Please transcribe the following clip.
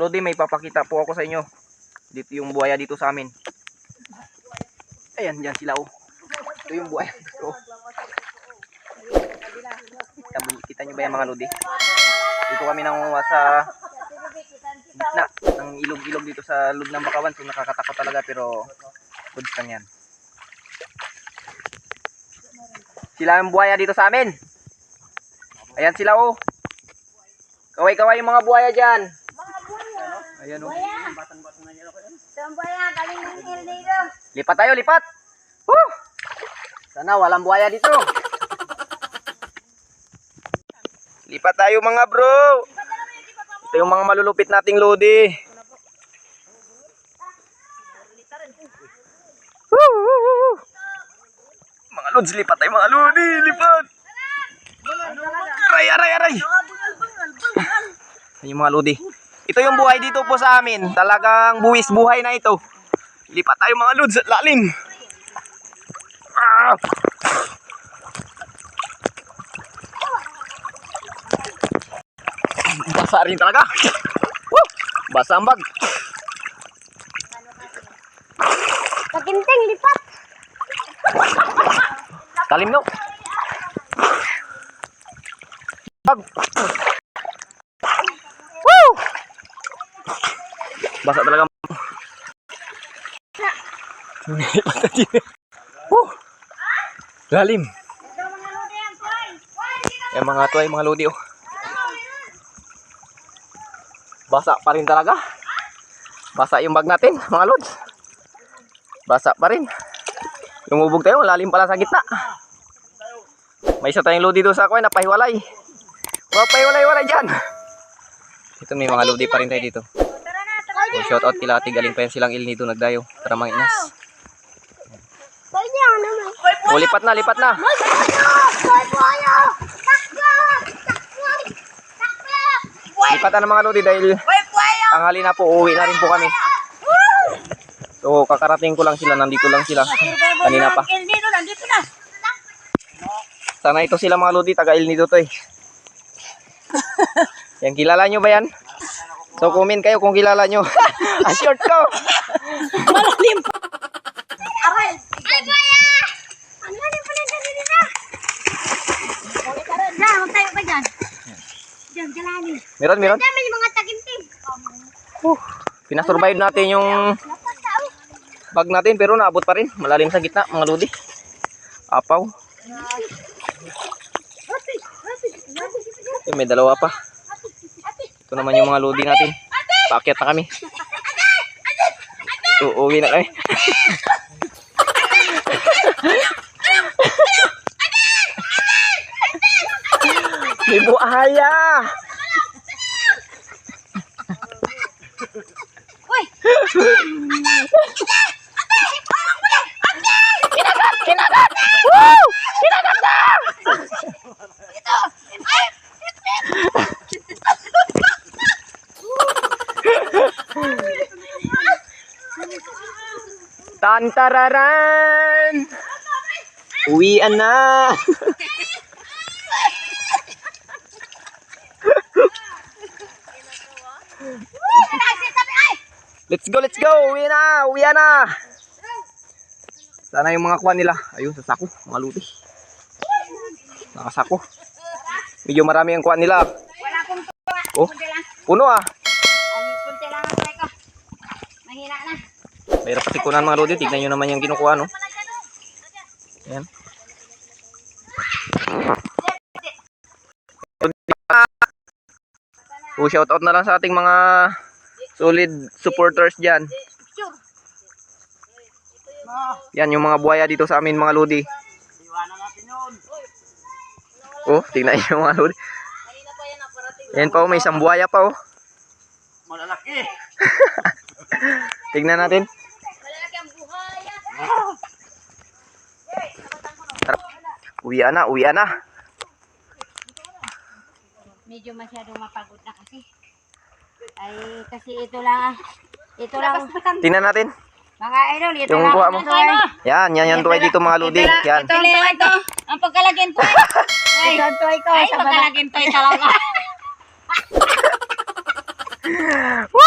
lodi, may papakita po ako sa inyo. Dito yung buhaya dito sa amin. Ayan, dyan sila oh. Ito yung buhaya dito. Kita nyo ba yan mga lodi? Dito kami nangunguha sa gitna ng ilog-ilog dito sa loob ng Bakawan. So nakakatakot talaga pero good lang yan. Sila ang buhaya dito sa amin. Ayan sila oh. Kaway-kaway yung mga buhaya dyan. Mga buhaya. Ayan oh. Itong buhaya, galing ng hill dito. Lipat tayo, lipat. Woo! Sana walang buhaya dito. Lipat tayo mga bro. Ito yung mga malulupit nating lodi. Woo! Mga lods, lipat tayo mga lodi. Lipat. Aray, aray, aray. Yung mga lodi. Ito yung buhay dito po sa amin. Talagang buwis buhay na ito. Lipat tayo mga lods at lalim. Ah! Basa rin talaga. Woo! Basa ang bag. Kaginting, lipat. Talim no. Bag. Woo! Basa talaga. Woo! Lalim. Yung mga to ay mga lodi oh. Basa pa rin talaga. Basa yung bag natin mga lods. Basa pa rin. Lumubog tayo, lalim pala sa gitna. May isa tayong lodi doon sa kuwan, napahiwalay. Huwag pahiwalay-walay dyan. Ito may mga lodi pa rin tayo dito. So, shout out kila Ate, galing pa yan silang Il Nido nagdayo. Tara mga inas. O, lipat na, lipat na. Lipat na ng mga lodi dahil tanghali na po, uwi na rin po kami. So kakarating ko lang sila, nandito lang sila. Kanina pa. Sana ito sila mga lodi, taga Il Nido to eh. Yan, kilala nyo ba yan? So comment kayo kung kilala nyo. Short ko. Malalim. Aray. Ay, buhaya. Ang lalim pala dyan nila. Diyan, magtayo ka dyan. Diyan, galanin. Meron, meron. Dami yung mga taginting. Pinasurvive natin yung bag natin pero naabot pa rin. Malalim sa gitna mga lodi. Apaw. May dalawa pa. Ito naman yung mga lodi natin. Paakyat na kami. Uuwi na kami. May buhaya. Uy! Kinagat! Kinagat! Woo! Kinagat na! Ito! Ay! Tantararan! Uwian na! Let's go, let's go! Uwi na! Uwi na! Sana yung mga kuha nila. Ayun, sa sako. Mga luti. Nakasako. Medyo marami ang kuha nila. Wala akong tuwa. Oh, puno ah. Kunti lang ang tuwa ko. Mahina na. Mayroon pati kunan mga lodi. Tignan nyo naman yung kinukuha, no? Ayan. So, shout out na lang sa ating mga solid supporters dyan. Yan yung mga buhaya dito sa amin mga lodi. Oh, tignan nyo yung mga lodi. Yan pa oh, may isang buhaya pa oh. Malalaki. Tignan natin. Malalaki ang buhaya. Uwian na, uwian na. Medyo masyadong mapagod na kasi. Ay, kasi ito lang. Ito lang. Tingnan natin. Mga idol, ito Yung lang. kuha mo. Tuway. Yan tuway dito mga lodi. Yan. Ito ang tuway ko. Ang pagkalagyan tuway. Ito ang tuway ko. Ay, pagkalagyan tuway talaga. Woo!